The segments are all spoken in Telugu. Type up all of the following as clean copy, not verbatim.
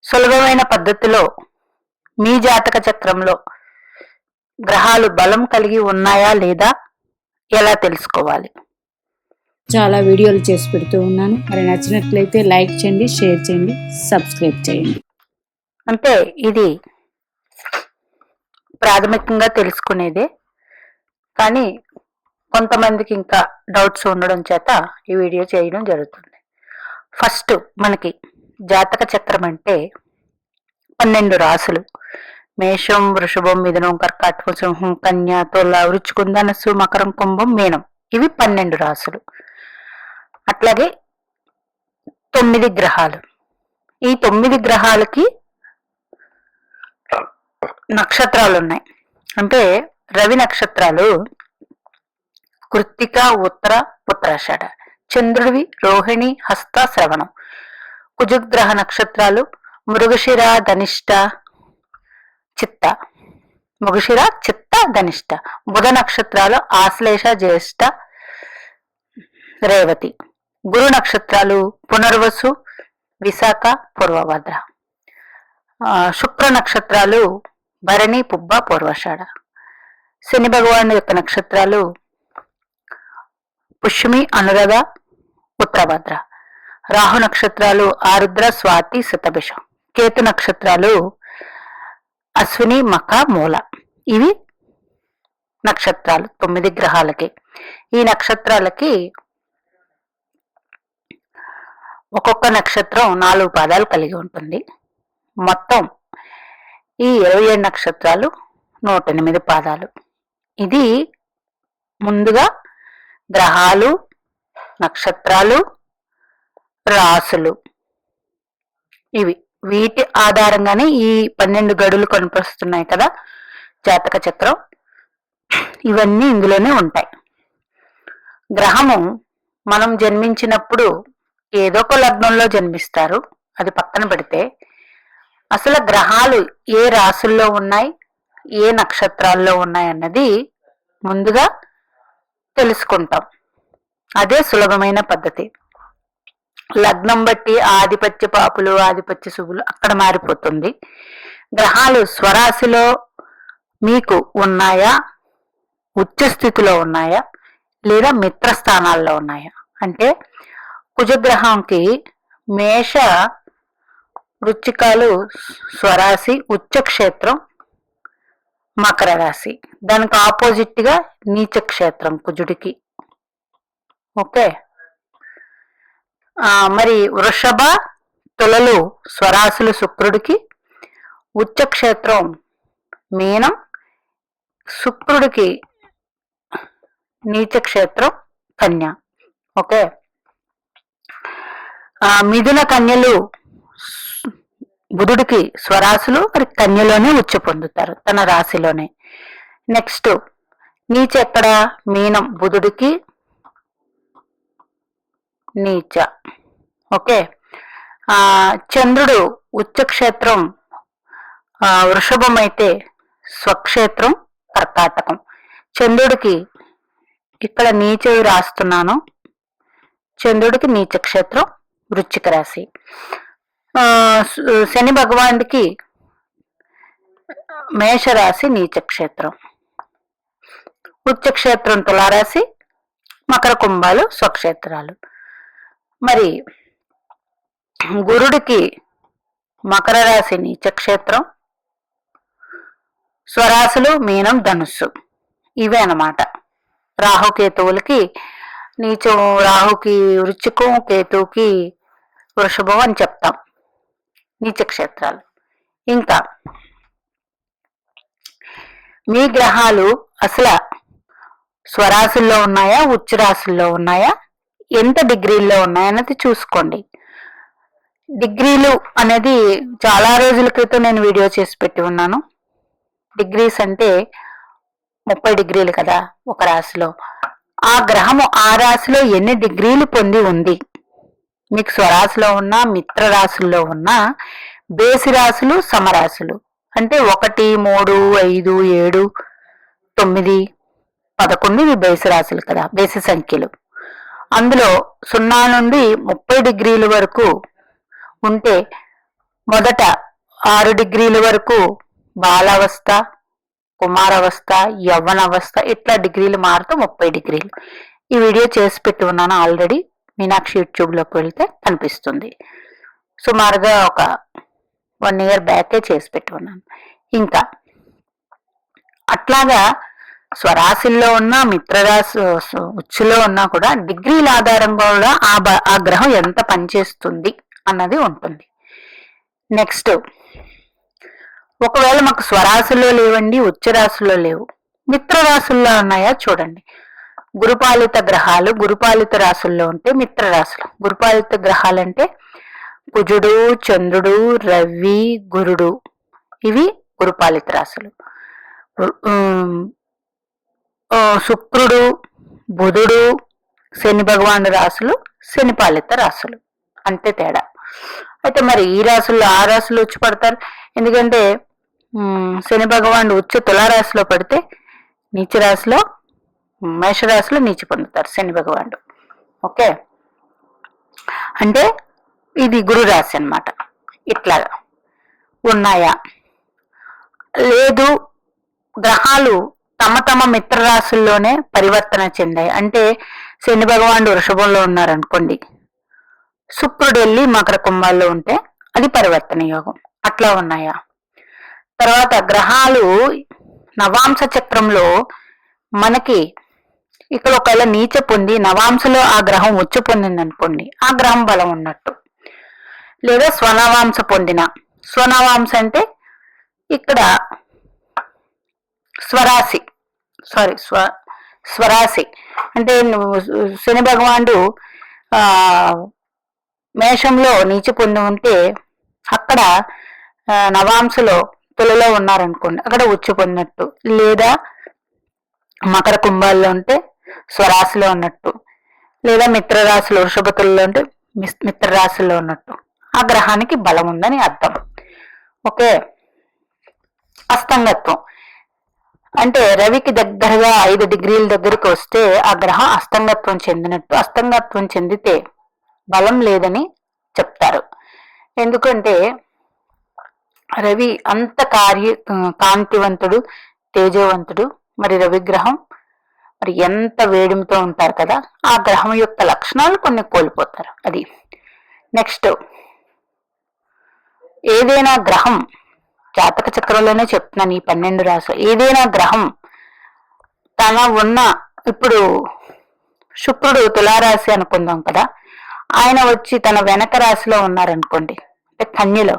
సులభమైన పద్ధతిలో మీ జాతక చక్రంలో గ్రహాలు బలం కలిగి ఉన్నాయా లేదా ఎలా తెలుసుకోవాలి? చాలా వీడియోలు చేసి పెడుతూ ఉన్నాను. మరి నచ్చినట్లయితే లైక్ చేయండి, షేర్ చేయండి, సబ్స్క్రైబ్ చేయండి. అంటే ఇది ప్రాథమికంగా తెలుసుకునేదే, కానీ కొంతమందికి ఇంకా డౌట్స్ ఉండడం చేత ఈ వీడియో చేయడం జరుగుతుంది. ఫస్ట్ మనకి జాతక చక్రం అంటే 12 రాసులు. మేషం, వృషభం, మిథునం, కర్కాటకం, సింహం, కన్య, తుల, వృశ్చికం, ధనుస్సు, మకరం, కుంభం, మీనం. ఇవి 12 రాసులు. అట్లాగే 9 గ్రహాలు. ఈ 9 గ్రహాలకి నక్షత్రాలు ఉన్నాయి. అంటే రవి నక్షత్రాలు కృత్తిక, ఉత్తర, ఉత్తరాషాఢ. చంద్రుడివి రోహిణి, హస్త, శ్రవణం. కుజగ్రహ నక్షత్రాలు మృగశిర, ధనిష్ట, చిత్త. మృగశిర, చిత్త, ధనిష్ట. బుధ నక్షత్రాలు ఆశ్లేష, జ్యేష్ఠ, రేవతి. గురు నక్షత్రాలు పునర్వసు, విశాఖ, పూర్వభద్ర. శుక్ర నక్షత్రాలు భరణి, పుబ్బ, పూర్వాషాఢ. శని భగవాను యొక్క నక్షత్రాలు పుష్యమి, అనురాధ, ఉత్తరభద్ర. రాహు నక్షత్రాలు ఆరుద్ర, స్వాతి, శతభిషం. కేతు నక్షత్రాలు అశ్విని, మఖ, మూల. ఇవి నక్షత్రాలు 9 గ్రహాలకి. ఈ నక్షత్రాలకి ఒక్కొక్క నక్షత్రం 4 పాదాలు కలిగి ఉంటుంది. మొత్తం ఈ 27 నక్షత్రాలు 108 పాదాలు. ఇది ముందుగా గ్రహాలు, నక్షత్రాలు, రాసులు. ఇవి వీటి ఆధారంగానే ఈ 12 గడులు కనిపిస్తున్నాయి కదా జాతక చక్రం. ఇవన్నీ ఇందులోనే ఉంటాయి. గ్రహము మనం జన్మించినప్పుడు ఏదో ఒక లగ్నంలో జన్మిస్తారు, అది పక్కన పెడితే అసలు గ్రహాలు ఏ రాసుల్లో ఉన్నాయి, ఏ నక్షత్రాల్లో ఉన్నాయి అన్నది ముందుగా తెలుసుకుంటాం. అదే సులభమైన పద్ధతి. లగ్నం బట్టి ఆధిపత్య పాపులు, ఆధిపత్య శుభులు అక్కడ మారిపోతుంది. గ్రహాలు స్వరాశిలో మీకు ఉన్నాయా, ఉచ్చ స్థితిలో ఉన్నాయా, లేదా మిత్రస్థానాల్లో ఉన్నాయా? అంటే కుజగ్రహంకి మేష, వృశ్చికాలు స్వరాశి, ఉచ్చక్షేత్రం మకర రాశి. దానికి ఆపోజిట్ గా నీచ క్షేత్రం కుజుడికి. ఓకే. మరి వృషభ, తులలు స్వరాశులు శుక్రుడికి, ఉచ్చక్షేత్రం మీనం, శుక్రుడికి నీచక్షేత్రం కన్య. ఓకే. మిథున, కన్యలు బుధుడికి స్వరాశులు, మరి కన్యలోనే ఉచ్చ పొందుతారు తన రాశిలోనే. నెక్స్ట్ నీచ ఎక్కడ? మీనం, బుధుడికి నీచ. ఓకే. చంద్రుడు ఉచ్చక్షేత్రం వృషభం అయితే స్వక్షేత్రం కర్కాటకం. చంద్రుడికి ఇక్కడ నీచ రాస్తున్నాను. చంద్రుడికి నీచక్షేత్రం వృశ్చిక రాశి. శని భగవానుడికి మేషరాశి నీచక్షేత్రం, ఉచ్చక్షేత్రం తులారాశి, మకర కుంభాలు స్వక్షేత్రాలు. మరి గురుడికి మకర రాశి నీచక్షేత్రం, స్వరాశులు మీనం, ధనుస్సు. ఇవే అన్నమాట. రాహుకేతువులకి నీచం, రాహుకి వృశ్చికం, కేతువుకి వృషభం అని చెప్తాం నీచక్షేత్రాలు. ఇంకా మీ గ్రహాలు అసలు స్వరాశుల్లో ఉన్నాయా, ఉచ్చరాశుల్లో ఉన్నాయా, ఎంత డిగ్రీల్లో ఉన్నాయన్నది చూసుకోండి. డిగ్రీలు అనేది చాలా రోజుల క్రితం నేను వీడియో చేసి పెట్టి ఉన్నాను. డిగ్రీస్ అంటే 30 డిగ్రీలు కదా ఒక రాశిలో. ఆ గ్రహము ఆ రాశిలో ఎన్ని డిగ్రీలు పొంది ఉంది, మీకు స్వరాశిలో ఉన్న, మిత్ర రాశుల్లో ఉన్న బేసి రాశులు, సమరాశులు అంటే 1, 3, 5, 7, 9, 11 ఇవి బేసి రాశులు కదా, బేసి సంఖ్యలు. అందులో 0 నుండి 30 డిగ్రీల వరకు ఉంటే మొదట 6 డిగ్రీల వరకు బాలావస్థ, కుమారావస్థ, యవ్వనావస్థ, ఇట్లా డిగ్రీలు మారుతూ 30 డిగ్రీలు. ఈ వీడియో చేసి పెట్టి ఉన్నాను ఆల్రెడీ. మీనాక్షి యూట్యూబ్లోకి వెళ్తే కనిపిస్తుంది. సుమారుగా ఒక 1 ఇయర్ బ్యాకే చేసి పెట్టి ఉన్నాను. ఇంకా అట్లాగా స్వరాశుల్లో ఉన్న, మిత్రరాశి ఉచ్చులో ఉన్నా కూడా డిగ్రీల ఆధారంగా కూడా ఆ గ్రహం ఎంత పనిచేస్తుంది అన్నది ఉంటుంది. నెక్స్ట్, ఒకవేళ మాకు స్వరాశుల్లో లేవండి, ఉచ్చరాశుల్లో లేవు, మిత్రరాశుల్లో ఉన్నాయా చూడండి. గురుపాలిత గ్రహాలు గురుపాలిత రాశుల్లో ఉంటే మిత్రరాశులు. గురుపాలిత గ్రహాలు అంటే కుజుడు, చంద్రుడు, రవి, గురుడు, ఇవి గురుపాలిత రాశులు. శుక్రుడు, బుధుడు, శని భగవాను రాశులు శనిపాలిత రాశులు. అంతే తేడా. అయితే మరి ఈ రాశుల్లో ఆ రాశులు వచ్చి పడతారు. ఎందుకంటే శని భగవానుడు ఉచ్చ తులారాశిలో పడితే నీచ రాశిలో, మేషరాశిలో నీచి పొందుతారు శని భగవానుడు. ఓకే, అంటే ఇది గురు రాశి అన్నమాట. ఇట్లాగా ఉన్నాయా? లేదు, గ్రహాలు తమ తమ మిత్ర రాశుల్లోనే పరివర్తన చెందాయి. అంటే శని భగవానుడు వృషభంలో ఉన్నారనుకోండి, శుక్రుడు వెళ్ళి మకర కుంభాల్లో ఉంటే అది పరివర్తన యోగం. అట్లా ఉన్నాయా? తర్వాత గ్రహాలు నవాంశ చక్రంలో మనకి ఇక్కడ ఒకవేళ నీచ పొంది నవాంశలో ఆ గ్రహం ఉచ్చు పొందింది అనుకోండి, ఆ గ్రహం బలం ఉన్నట్టు. లేదా స్వనవాంశ పొందిన, స్వనవాంశ అంటే ఇక్కడ స్వరాశి అంటే శని భగవానుడు మేషంలో నీచి పొంది ఉంటే అక్కడ నవాంశలో తులలో ఉన్నారనుకోండి, అక్కడ ఉచ్చు పొందినట్టు. లేదా మకర కుంభాల్లో ఉంటే స్వరాశిలో ఉన్నట్టు. లేదా మిత్రరాశిలో వృషభతుల్లో ఉంటే మిత్రరాశిలో ఉన్నట్టు. ఆ గ్రహానికి బలం ఉందని అర్థం. ఓకే, అస్తంగత్వం అంటే రవికి దగ్గరగా 5 డిగ్రీల దగ్గరికి వస్తే ఆ గ్రహం అస్తంగత్వం చెందినట్టు. అస్తంగత్వం చెందితే బలం లేదని చెప్తారు. ఎందుకంటే రవి అంత కాంతివంతుడు, తేజవంతుడు. మరి రవిగ్రహం మరి ఎంత వేడిమితో ఉంటారు కదా, ఆ గ్రహం యొక్క లక్షణాలు కొన్ని కోల్పోతారు. అది నెక్స్ట్, ఏదైనా గ్రహం జాతక చక్రంలోనే చెప్తున్నాను, ఈ 12 రాశులు ఏదైనా గ్రహం తన ఉన్న, ఇప్పుడు శుక్రుడు తులారాశి అనుకుందాం కదా, ఆయన వచ్చి తన వెనక రాశిలో ఉన్నారనుకోండి, అంటే కన్యలో,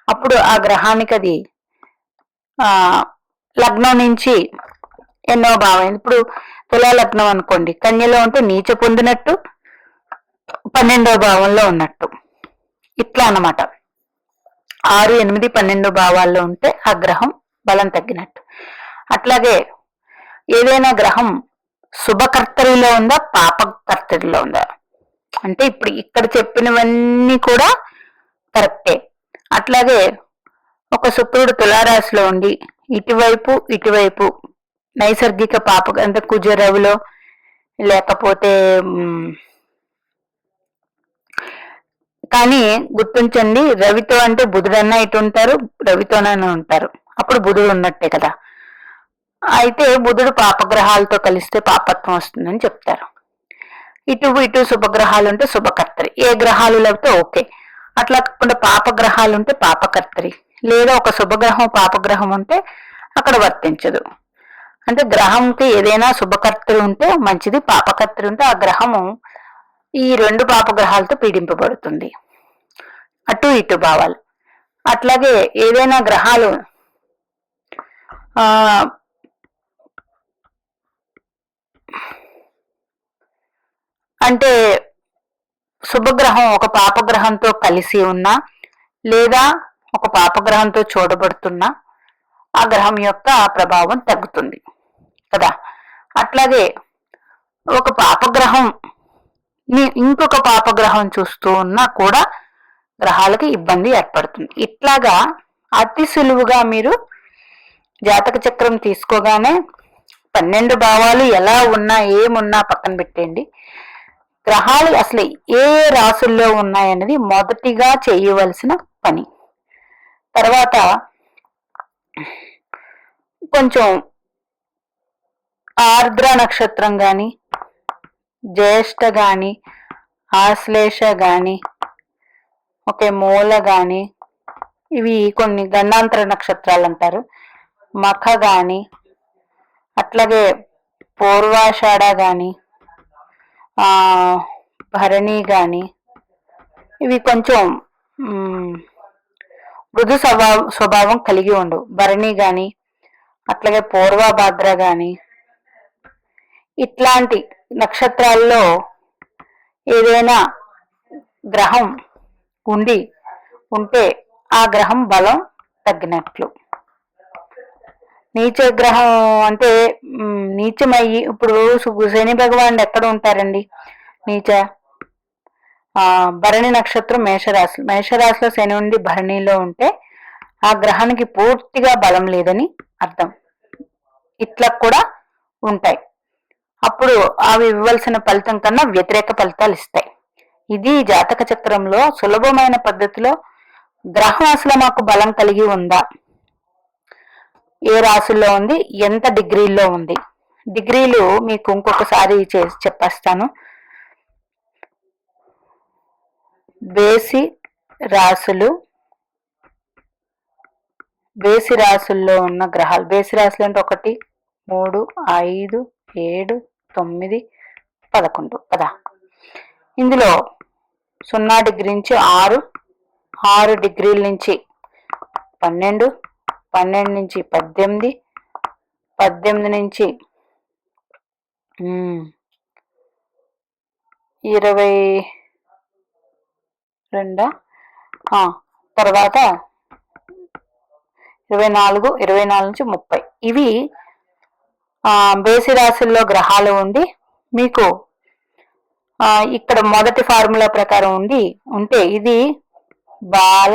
అప్పుడు ఆ గ్రహానికి అది లగ్నం నుంచి ఎన్నో భావం. ఇప్పుడు తులా లగ్నం అనుకోండి, కన్యలో ఉంటే నీచ పొందినట్టు, 12వ భావంలో ఉన్నట్టు. ఇట్లా అన్నమాట. 6, 8, 12 భావాల్లో ఉంటే ఆ గ్రహం బలం తగ్గినట్టు. అట్లాగే ఏదైనా గ్రహం శుభకర్తరిలో ఉందా, పాపకర్తరిలో ఉందా, అంటే ఇప్పుడు ఇక్కడ చెప్పినవన్నీ కూడా కరెక్టే. అట్లాగే ఒక శుక్రుడు తులారాశిలో ఉండి ఇటువైపు నైసర్గిక పాప అంటే కుజరవిలో, లేకపోతే కానీ గుర్తించండి, రవితో అంటే బుధుడన్నా ఇటు ఉంటారు, రవితోనైనా ఉంటారు, అప్పుడు బుధుడు ఉన్నట్టే కదా. అయితే బుధుడు పాపగ్రహాలతో కలిస్తే పాపత్వం వస్తుందని చెప్తారు. ఇటు శుభగ్రహాలు ఉంటే శుభకర్తరి, ఏ గ్రహాలు లేకపోతే ఓకే. అట్లా కాకుండా పాపగ్రహాలు ఉంటే పాపకర్తరి, లేదా ఒక శుభగ్రహం పాపగ్రహం ఉంటే అక్కడ వర్తించదు. అంటే గ్రహంకి ఏదైనా శుభకర్తరి ఉంటే మంచిది, పాపకర్తరి ఉంటే ఆ గ్రహము ఈ 2 పాపగ్రహాలతో పీడింపబడుతుంది. అటు ఇటు భావాలు. అట్లాగే ఏదైనా గ్రహాలు అంటే శుభగ్రహం ఒక పాపగ్రహంతో కలిసి ఉన్నా, లేదా ఒక పాపగ్రహంతో చూడబడుతున్నా ఆ గ్రహం యొక్క ప్రభావం తగ్గుతుంది కదా. అట్లాగే ఒక పాపగ్రహం ఇంకొక పాపగ్రహం చూస్తూ ఉన్నా కూడా గ్రహాలకి ఇబ్బంది ఏర్పడుతుంది. ఇట్లాగా అతి సులువుగా మీరు జాతక చక్రం తీసుకోగానే 12 భావాలు ఎలా ఉన్నా ఏమున్నా పక్కన పెట్టండి, గ్రహాలు అసలు ఏ రాశుల్లో ఉన్నాయన్నది మొదటిగా చేయవలసిన పని. తర్వాత కొంచెం ఆర్ద్ర నక్షత్రం గాని, జ్యేష్ఠ గాని, ఆశ్లేష గాని, ఓకే, మూల గాని, ఇవి కొన్ని గండాంతర నక్షత్రాలు అంటారు. మఖ గాని, అట్లాగే పూర్వాషాఢ గాని, భరణి గాని, ఇవి కొంచెం మృదు స్వభావం కలిగి ఉండవు. భరణి గాని, అట్లాగే పూర్వభాద్ర గాని, ఇట్లాంటి నక్షత్రాల్లో ఏదైనా గ్రహం ఉంటే ఆ గ్రహం బలం తగ్గినట్లు. నీచ గ్రహం అంటే నీచమయ్యి, ఇప్పుడు శని భగవానుడు ఎక్కడ ఉంటారండి? నీచ భరణి నక్షత్రం మేషరాశిలో శని ఉండి భరణిలో ఉంటే ఆ గ్రహానికి పూర్తిగా బలం లేదని అర్థం. ఇట్లా కూడా ఉంటాయి. అప్పుడు అవి ఇవ్వాల్సిన ఫలితం కన్నా వ్యతిరేక ఫలితాలు ఇస్తాయి. ఇది జాతక చక్రంలో సులభమైన పద్ధతిలో గ్రహం అసలు మాకు బలం కలిగి ఉందా, ఏ రాశుల్లో ఉంది, ఎంత డిగ్రీల్లో ఉంది. డిగ్రీలు మీకు ఇంకొకసారి చెప్పేస్తాను. బేసి రాశుల్లో ఉన్న గ్రహాలు, బేసి రాశులు అంటే 1, 3, 5, 7, 9, 11 ఇందులో 0 డిగ్రీ నుంచి 6, 6 డిగ్రీల నుంచి 12, 12 నుంచి 18, 18 నుంచి 22, తర్వాత 24, 24 నుంచి 30. ఇవి బేసి రాశుల్లో గ్రహాలు ఉండి మీకు ఇక్కడ మొదటి ఫార్ములా ప్రకారం ఉంటే ఇది బాల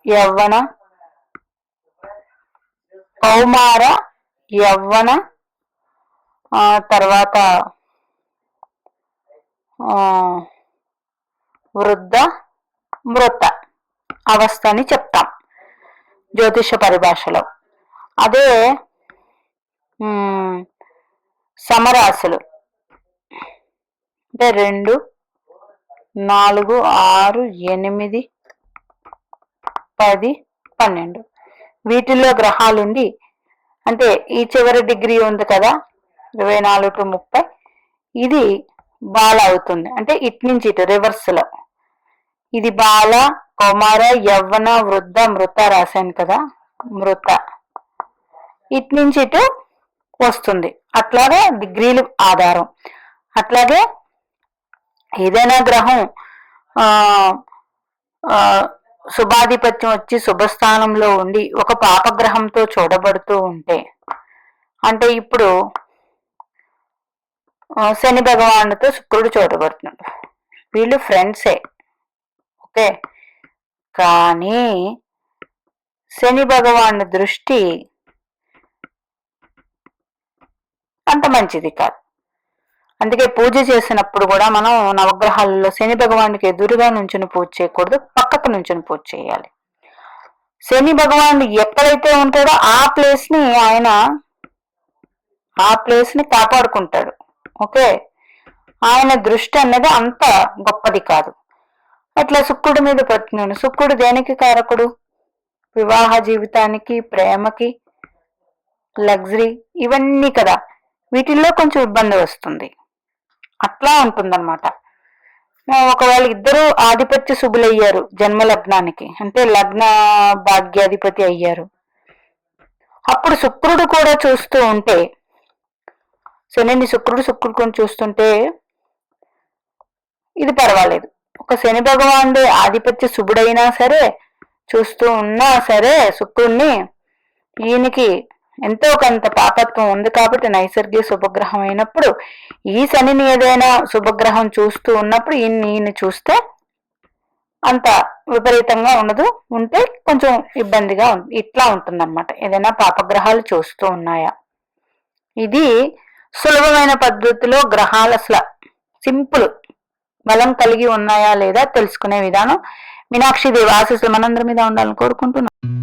యవ్వన, కౌమార, యవ్వన, తర్వాత వృద్ధ, మృత అవస్థ అని చెప్తాం జ్యోతిష పరిభాషలో. అదే సమరాశులు అంటే 2, 4, 6, 8, 10, 12 వీటిల్లో గ్రహాలుండి అంటే ఈ చివరి డిగ్రీ ఉంది కదా 24 to 30, ఇది బాల అవుతుంది. అంటే ఇటు నుంచి ఇటు రివర్స్ లో ఇది బాల, కౌమార, యవ్వన, వృద్ధ, మృత రాశాను కదా, మృత ఇటు నుంచి ఇటు వస్తుంది. అట్లాగే డిగ్రీలు ఆధారం. అట్లాగే ఏదైనా గ్రహం శుభాధిపత్యం వచ్చి శుభస్థానంలో ఉండి ఒక పాపగ్రహంతో చూడబడుతూ ఉంటే, అంటే ఇప్పుడు శని భగవానుడితో శుక్రుడు చూడబడుతున్నాడు, వీళ్ళు ఫ్రెండ్సే, ఓకే. కానీ శని భగవాను దృష్టి అంత మంచిది కాదు. అందుకే పూజ చేసినప్పుడు కూడా మనం నవగ్రహాలలో శని భగవానుడికి ఎదురుగా నుంచుని పూజ చేయకూడదు, పక్కకు నుంచుని పూజ చేయాలి. శని భగవానుడు ఎక్కడైతే ఉంటాడో ఆ ప్లేస్ ని కాపాడుకుంటాడు, ఓకే. ఆయన దృష్టి అన్నది అంత గొప్పది కాదు. అట్లా శుక్రుడి మీద పడుతున్నాడు. శుక్రుడు దేనికి కారకుడు? వివాహ జీవితానికి, ప్రేమకి, లగ్జరీ, ఇవన్నీ కదా. వీటిల్లో కొంచెం ఇబ్బంది వస్తుంది. అట్లా ఉంటుందన్నమాట. ఒకవేళ ఇద్దరు ఆధిపత్య శుభులయ్యారు జన్మ లగ్నానికి, అంటే లగ్న భాగ్యాధిపతి అయ్యారు, అప్పుడు శుక్రుడు కూడా చూస్తూ ఉంటే, శనిని శుక్రుడు చూస్తుంటే ఇది పర్వాలేదు. ఒక శని భగవానుడు ఆధిపత్య శుభుడైనా సరే చూస్తూ ఉన్నా సరే శుక్రుణ్ణి, ఈయనకి ఎంతో కొంత పాపత్వం ఉంది కాబట్టి నైసర్గిక శుభగ్రహం అయినప్పుడు ఈ శనిని ఏదైనా శుభగ్రహం చూస్తూ ఉన్నప్పుడు ఈయన చూస్తే అంత విపరీతంగా ఉండదు, ఉంటే కొంచెం ఇబ్బందిగా ఇట్లా ఉంటుందన్నమాట. ఏదైనా పాపగ్రహాలు చూస్తూ ఉన్నాయా, ఇది సులభమైన పద్ధతిలో గ్రహాలు అసలు సింపుల్ బలం కలిగి ఉన్నాయా లేదా తెలుసుకునే విధానం. మీనాక్షి దేవి ఆశీస్సులు మనందరి మీద ఉండాలని కోరుకుంటున్నాం.